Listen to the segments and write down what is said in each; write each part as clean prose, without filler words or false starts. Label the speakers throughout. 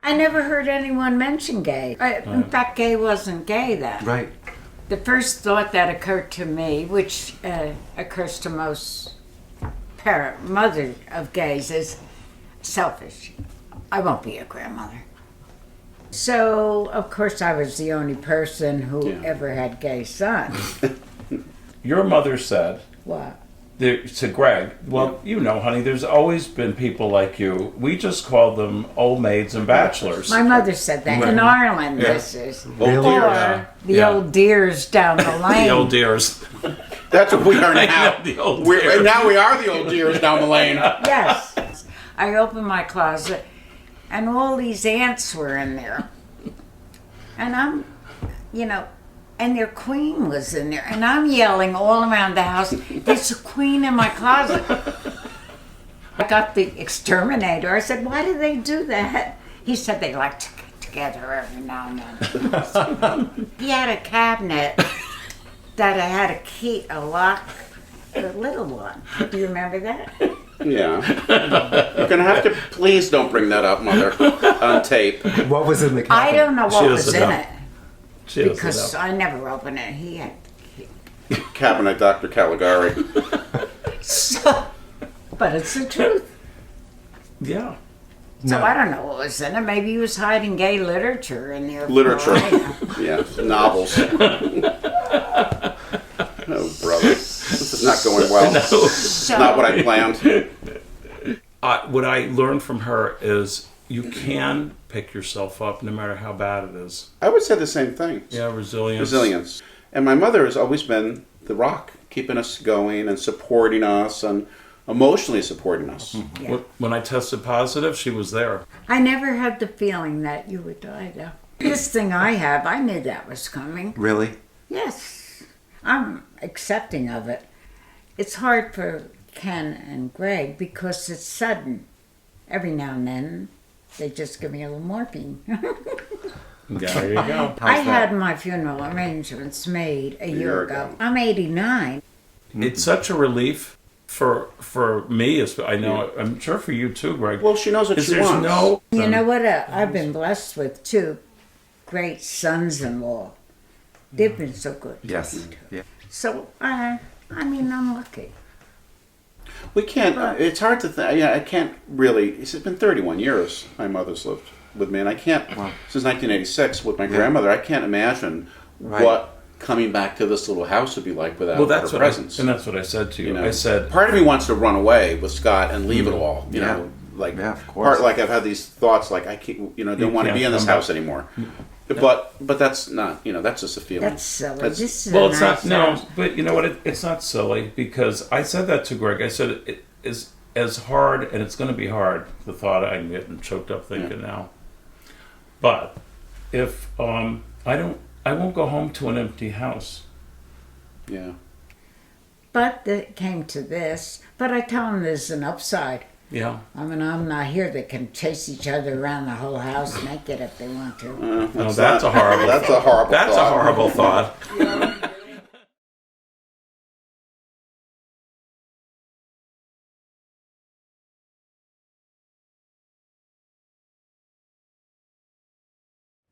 Speaker 1: I never heard anyone mention gay. In fact, gay wasn't gay then.
Speaker 2: Right.
Speaker 1: The first thought that occurred to me, which occurs to most mother of gays, is selfish. I won't be a grandmother. So, of course, I was the only person who ever had gay sons.
Speaker 3: Your mother said,
Speaker 1: What?
Speaker 3: to Greg, well, you know, honey, there's always been people like you. We just call them old maids and bachelors.
Speaker 1: My mother said that. In Ireland, this is.
Speaker 2: Really?
Speaker 1: Or the old dears down the lane.
Speaker 3: The old dears.
Speaker 4: That's what we are now.
Speaker 3: The old
Speaker 4: We're,
Speaker 3: dears.
Speaker 4: and now we are the old dears down the lane.
Speaker 1: Yes. I opened my closet, and all these ants were in there. And I'm, and their queen was in there. And I'm yelling all around the house, there's a queen in my closet. I got the exterminator. I said, why do they do that? He said they like to get together every now and then. He had a cabinet that I had a key, a lock, the little one. Do you remember that?
Speaker 4: Yeah. You're going to have to, please don't bring that up, Mother, on tape.
Speaker 2: What was in the cabinet?
Speaker 1: I don't know what was
Speaker 3: doesn't
Speaker 1: in
Speaker 3: know.
Speaker 1: it.
Speaker 3: She
Speaker 1: Because
Speaker 3: doesn't know.
Speaker 1: I never opened it. He had.
Speaker 4: Cabinet Dr. Caligari.
Speaker 1: So, but it's the truth.
Speaker 3: Yeah.
Speaker 1: So I don't know what was in it. Maybe he was hiding gay literature in there.
Speaker 4: Literature.
Speaker 1: For
Speaker 4: Yeah, novels. Oh, brother. This is not going well. It's not what I planned.
Speaker 3: What I learned from her is you can pick yourself up no matter how bad it is.
Speaker 4: I would say the same thing.
Speaker 3: Yeah, resilience.
Speaker 4: Resilience. And my mother has always been the rock, keeping us going and supporting us and emotionally supporting us.
Speaker 1: Yeah.
Speaker 3: When I tested positive, she was there.
Speaker 1: I never had the feeling that you would die, though. This thing I have, I knew that was coming.
Speaker 2: Really?
Speaker 1: Yes. I'm accepting of it. It's hard for Ken and Greg because it's sudden. Every now and then, they just give me a little morphine.
Speaker 3: There you go.
Speaker 1: I had my funeral arrangements made a year ago. I'm 89.
Speaker 3: It's such a relief for me. I know. I'm sure for you too, Greg.
Speaker 4: Well, she knows what she
Speaker 3: there's
Speaker 4: wants.
Speaker 3: no.
Speaker 1: You know what I've been blessed with, too? Great sons-in-law. They've been so good.
Speaker 2: Yes. Yeah.
Speaker 1: So, I'm lucky.
Speaker 4: We can't, it's hard to think, I can't really, it's been 31 years my mother's lived with me, and I can't, since 1986 with my grandmother, I can't imagine what coming back to this little house would be like without her presence.
Speaker 3: That's what I said to you.
Speaker 4: You know?
Speaker 3: I said,
Speaker 4: part of me wants to run away with Scott and leave it all, you know, like,
Speaker 2: of course.
Speaker 4: like I've had these thoughts like I can't, don't want to be in this house anymore. But that's not, that's just a feeling.
Speaker 1: That's silly. This is
Speaker 3: well,
Speaker 1: a
Speaker 3: it's
Speaker 1: nice
Speaker 3: not.
Speaker 1: house.
Speaker 3: No, but you know what? It's not silly because I said that to Greg. I said it is as hard, and it's going to be hard. The thought I'm getting choked up thinking now. But if I won't go home to an empty house.
Speaker 4: Yeah.
Speaker 1: But it came to this. But I tell them there's an upside.
Speaker 3: Yeah.
Speaker 1: I'm not here. They can chase each other around the whole house naked if they want to.
Speaker 3: That's a horrible.
Speaker 4: That's a horrible.
Speaker 3: That's
Speaker 4: thought.
Speaker 3: a horrible thought.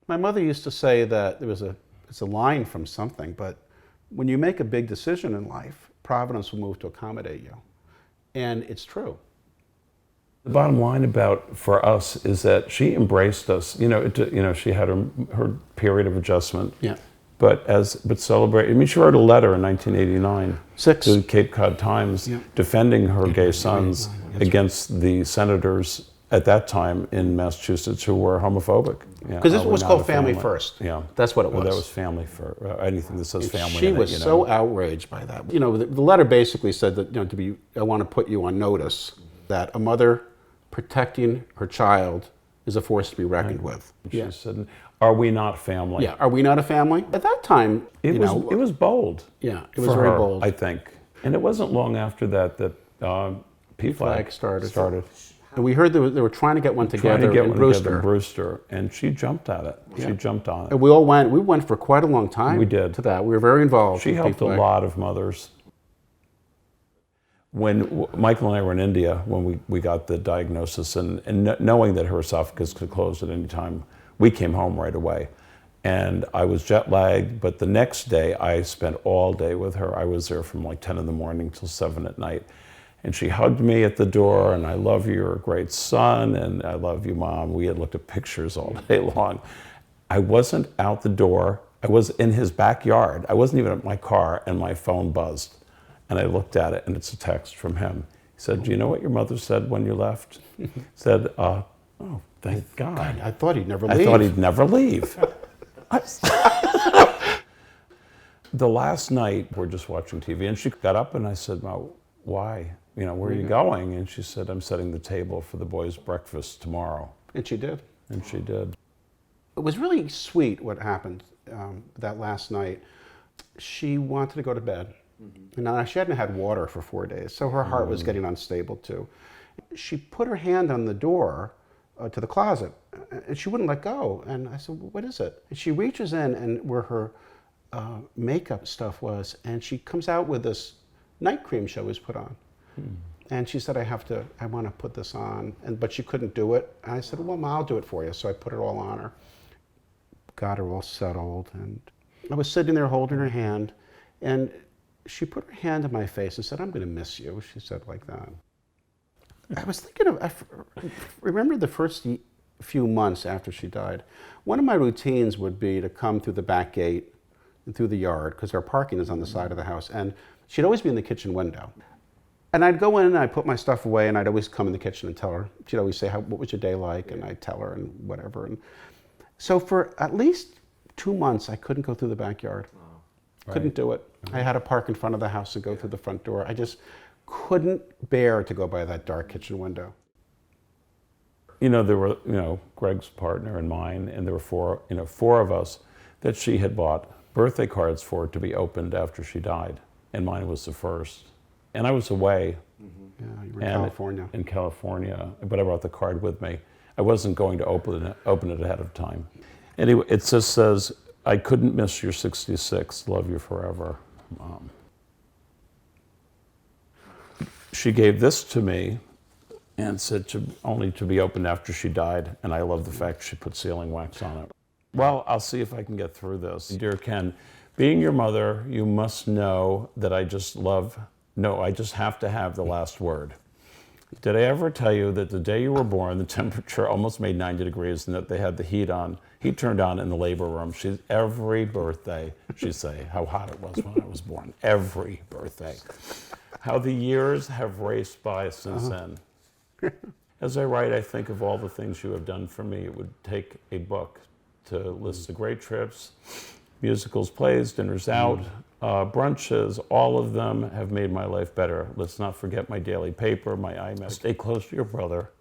Speaker 4: My mother used to say that it's a line from something, but when you make a big decision in life, Providence will move to accommodate you. And it's true.
Speaker 3: The bottom line for us is that she embraced us. She had her period of adjustment.
Speaker 4: Yeah.
Speaker 3: But celebrate. I mean, she wrote a letter in 1989 to Cape Cod Times defending her gay sons against the senators at that time in Massachusetts who were homophobic.
Speaker 4: Because this was called Family First.
Speaker 3: Yeah,
Speaker 4: that's what it was.
Speaker 3: That was family for anything that says family.
Speaker 4: She was so outraged by that. The letter basically said that I want to put you on notice that a mother protecting her child is a force to be reckoned with.
Speaker 3: She said, "Are we not family?"
Speaker 4: Yeah, are we not a family? At that time,
Speaker 3: it was bold.
Speaker 4: Yeah, it was very bold.
Speaker 3: I think, and it wasn't long after that P-Flag started.
Speaker 4: And we heard they were trying to get one together in
Speaker 3: Brewster, and she jumped at it. Yeah. She jumped on it.
Speaker 4: And we went for quite a long time.
Speaker 3: We did.
Speaker 4: To that. We were very involved.
Speaker 3: She helped a lot of mothers. When Michael and I were in India, when we got the diagnosis, and knowing that her esophagus could close at any time, we came home right away. And I was jet lagged, but the next day I spent all day with her. I was there from like 10 in the morning till 7 at night. And she hugged me at the door, and I love you, you're a great son, and I love you, Mom. We had looked at pictures all day long. I wasn't out the door. I was in his backyard. I wasn't even at my car, and my phone buzzed. And I looked at it, and it's a text from him. He said, do you know what your mother said when you left? He said, oh, thank God.
Speaker 4: I thought he'd never leave.
Speaker 3: I thought he'd never leave. The last night, we're just watching TV, and she got up, and I said, Mom, why? You know, where are you going? And she said, I'm setting the table for the boys' breakfast tomorrow.
Speaker 4: And she did.
Speaker 3: And she did.
Speaker 4: It was really sweet what happened that last night. She wanted to go to bed. And now she hadn't had water for 4 days, so her heart was getting unstable too. She put her hand on the door to the closet, and she wouldn't let go. And I said, well, what is it? And she reaches in and where her makeup stuff was, and she comes out with this night cream she always put on. And she said, I want to put this on, but she couldn't do it. And I said, well, Mom, I'll do it for you. So I put it all on her, got her all settled, and I was sitting there holding her hand, and she put her hand on my face and said, I'm going to miss you. She said like that. I was thinking I remember the first few months after she died, one of my routines would be to come through the back gate and through the yard, because our parking is on the side of the house, and she'd always be in the kitchen window. And I'd go in and I'd put my stuff away, and I'd always come in the kitchen and tell her. She'd always say, what was your day like? And I'd tell her and whatever. And so for at least 2 months, I couldn't go through the backyard. Couldn't do it. I had to park in front of the house and go through the front door. I just couldn't bear to go by that dark kitchen window.
Speaker 3: You know, there were, Greg's partner and mine, and there were four of us that she had bought birthday cards for to be opened after she died. And mine was the first. And I was away.
Speaker 4: Yeah, you were in California.
Speaker 3: In California, but I brought the card with me. I wasn't going to open it ahead of time. Anyway, it just says, I couldn't miss your 66. Love you forever, Mom. She gave this to me and said only to be opened after she died, and I love the fact she put sealing wax on it. Well, I'll see if I can get through this. Dear Ken, being your mother, you must know that I just have to have the last word. Did I ever tell you that the day you were born, the temperature almost made 90 degrees and that they had the heat turned on in the labor room? Every birthday, she'd say how hot it was when I was born. Every birthday. How the years have raced by since then. As I write, I think of all the things you have done for me. It would take a book to list the great trips, musicals, plays, dinners out, brunches. All of them have made my life better. Let's not forget my daily paper, my iMessage. Stay close to your brother.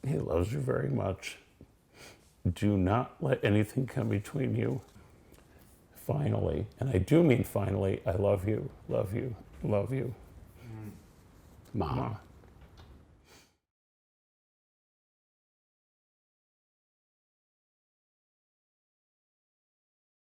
Speaker 3: He loves you very much. Do not let anything come between you. Finally, and I do mean finally, I love you, love you, love you.
Speaker 4: Mom.